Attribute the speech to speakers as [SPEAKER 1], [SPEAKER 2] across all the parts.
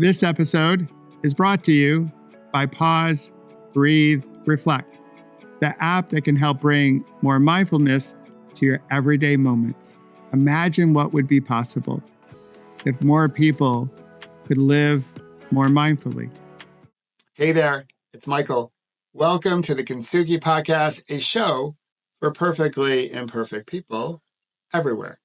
[SPEAKER 1] This episode is brought to you by Pause, Breathe, Reflect, the app that can help bring more mindfulness to your everyday moments. Imagine what would be possible if more people could live more mindfully.
[SPEAKER 2] Hey there, it's Michael. Welcome to the Kintsugi Podcast, a show for perfectly imperfect people everywhere.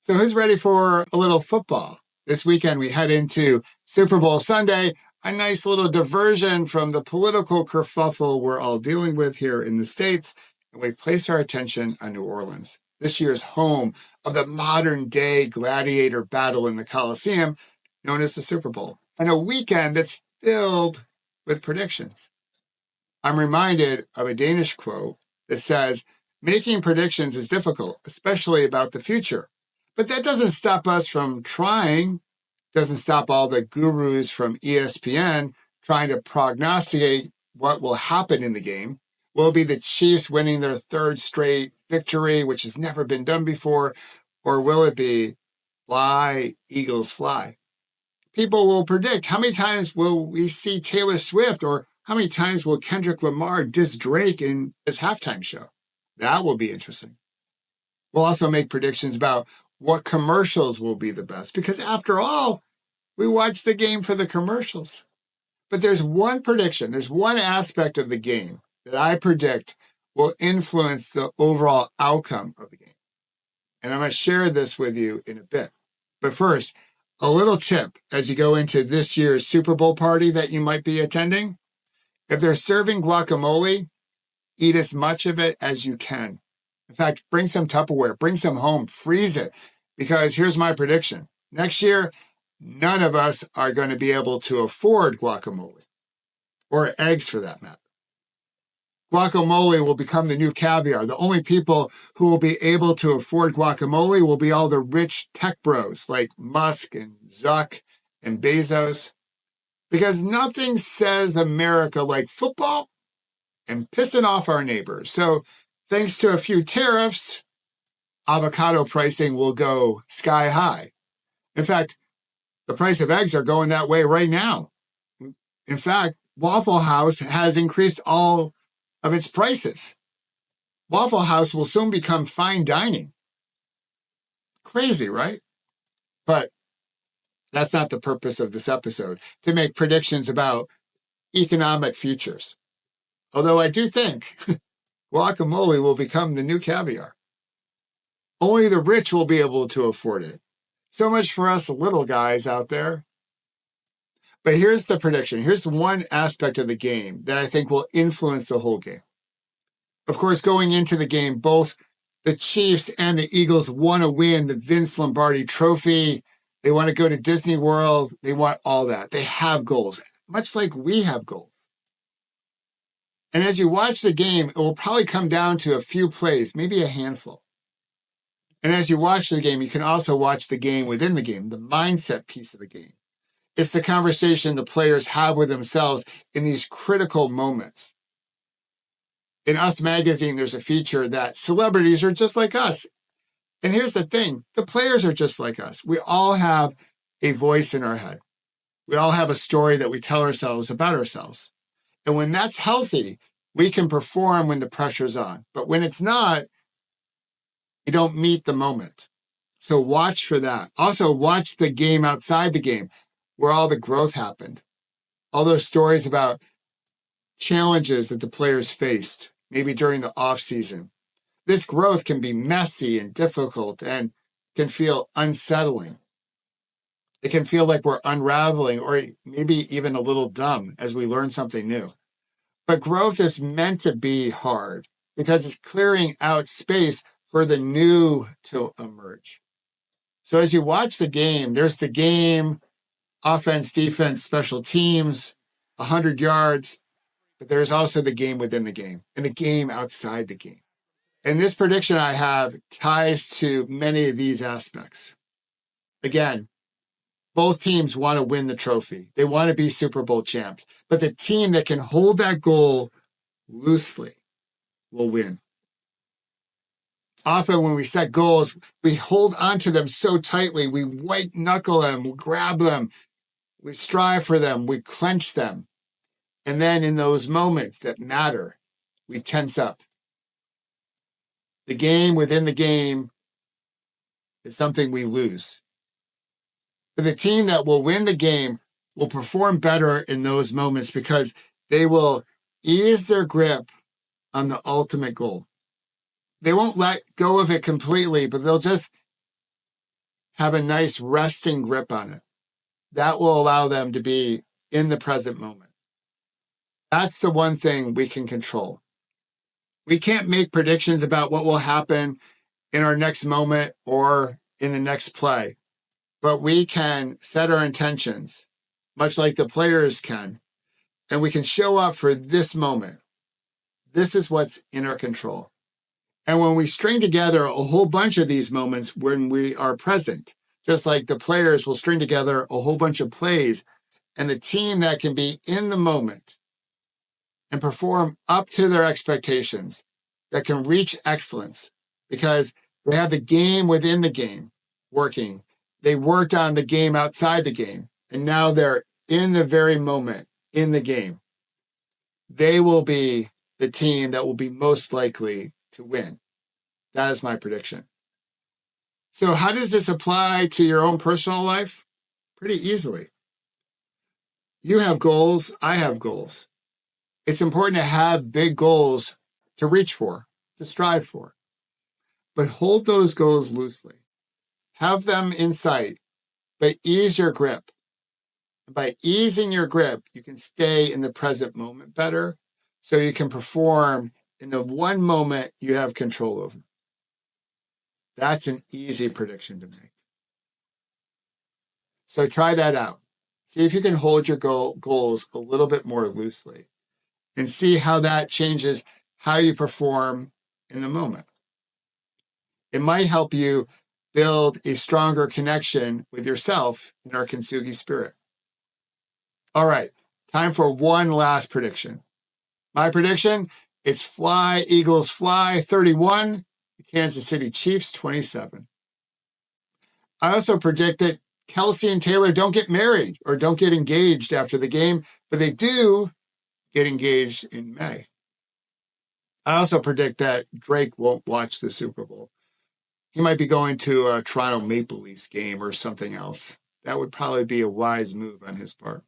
[SPEAKER 2] So who's ready for a little football? This weekend we head into Super Bowl Sunday, a nice little diversion from the political kerfuffle we're all dealing with here in the States, and we place our attention on New Orleans, this year's home of the modern-day gladiator battle in the Coliseum, known as the Super Bowl, and a weekend that's filled with predictions. I'm reminded of a Danish quote that says, "Making predictions is difficult, especially about the future. But that doesn't stop us from trying, doesn't stop all the gurus from ESPN trying to prognosticate what will happen in the game. Will it be the Chiefs winning their third straight victory, which has never been done before, or will it be fly, Eagles fly?" People will predict how many times will we see Taylor Swift, or how many times will Kendrick Lamar diss Drake in his halftime show? That will be interesting. We'll also make predictions about what commercials will be the best, because after all, we watch the game for the commercials. But there's one prediction, there's one aspect of the game that I predict will influence the overall outcome of the game. And I'm going to share this with you in a bit. But first, a little tip as you go into this year's Super Bowl party that you might be attending. If they're serving guacamole, eat as much of it as you can. In fact, bring some Tupperware, bring some home, freeze it, because here's my prediction. Next year, none of us are going to be able to afford guacamole, or eggs for that matter. Guacamole will become the new caviar. The only people who will be able to afford guacamole will be all the rich tech bros like Musk and Zuck and Bezos, because nothing says America like football and pissing off our neighbors. So thanks to a few tariffs, avocado pricing will go sky high. In fact, the price of eggs are going that way right now. In fact, Waffle House has increased all of its prices. Waffle House will soon become fine dining. Crazy, right? But that's not the purpose of this episode, to make predictions about economic futures. Although I do think guacamole will become the new caviar. Only the rich will be able to afford it. So much for us little guys out there. But here's the prediction. Here's one aspect of the game that I think will influence the whole game. Of course, going into the game, both the Chiefs and the Eagles want to win the Vince Lombardi Trophy. They want to go to Disney World. They want all that. They have goals, much like we have goals. And as you watch the game, it will probably come down to a few plays, maybe a handful. And as you watch the game, you can also watch the game within the game, the mindset piece of the game. It's the conversation the players have with themselves in these critical moments. In Us Magazine, there's a feature that celebrities are just like us. And here's the thing, the players are just like us. We all have a voice in our head. We all have a story that we tell ourselves about ourselves. And when that's healthy, we can perform when the pressure's on. But when it's not, you don't meet the moment. So watch for that. Also, watch the game outside the game, where all the growth happened. All those stories about challenges that the players faced, maybe during the off season. This growth can be messy and difficult and can feel unsettling. It can feel like we're unraveling, or maybe even a little dumb as we learn something new. But growth is meant to be hard because it's clearing out space for the new to emerge. So as you watch the game, there's the game, offense, defense, special teams, 100 yards, but there's also the game within the game and the game outside the game. And this prediction I have ties to many of these aspects. Again, both teams want to win the trophy. They want to be Super Bowl champs. But the team that can hold that goal loosely will win. Often when we set goals, we hold onto them so tightly. We white knuckle them, we grab them. We strive for them. We clench them. And then in those moments that matter, we tense up. The game within the game is something we lose. But the team that will win the game will perform better in those moments because they will ease their grip on the ultimate goal. They won't let go of it completely, but they'll just have a nice resting grip on it. That will allow them to be in the present moment. That's the one thing we can control. We can't make predictions about what will happen in our next moment or in the next play, but we can set our intentions, much like the players can, and we can show up for this moment. This is what's in our control. And when we string together a whole bunch of these moments when we are present, just like the players will string together a whole bunch of plays, and the team that can be in the moment and perform up to their expectations, that can reach excellence because they have the game within the game working. They worked on the game outside the game, and now they're in the very moment in the game. They will be the team that will be most likely to win. That is my prediction. So how does this apply to your own personal life? Pretty easily. You have goals. I have goals. It's important to have big goals to reach for, to strive for. But hold those goals loosely. Have them in sight, but ease your grip. By easing your grip, you can stay in the present moment better, so you can perform in the one moment you have control over. That's an easy prediction to make. So try that out. See if you can hold your goals a little bit more loosely and see how that changes how you perform in the moment. It might help you build a stronger connection with yourself in our Kintsugi spirit. All right, time for one last prediction. My prediction, it's Fly, Eagles Fly 31, the Kansas City Chiefs 27. I also predict that Kelsey and Taylor don't get married or don't get engaged after the game, but they do get engaged in May. I also predict that Drake won't watch the Super Bowl. He might be going to a Toronto Maple Leafs game or something else. That would probably be a wise move on his part.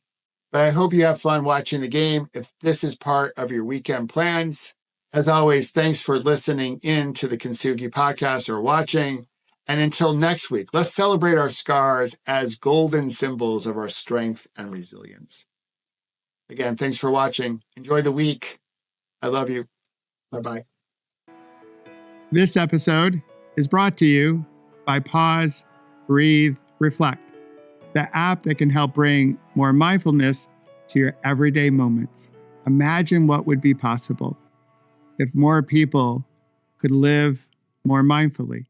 [SPEAKER 2] But I hope you have fun watching the game if this is part of your weekend plans. As always, thanks for listening in to the Kintsugi podcast or watching. And until next week, let's celebrate our scars as golden symbols of our strength and resilience. Again, thanks for watching. Enjoy the week. I love you. Bye-bye.
[SPEAKER 1] This episode is brought to you by Pause, Breathe, Reflect, the app that can help bring more mindfulness to your everyday moments. Imagine what would be possible if more people could live more mindfully.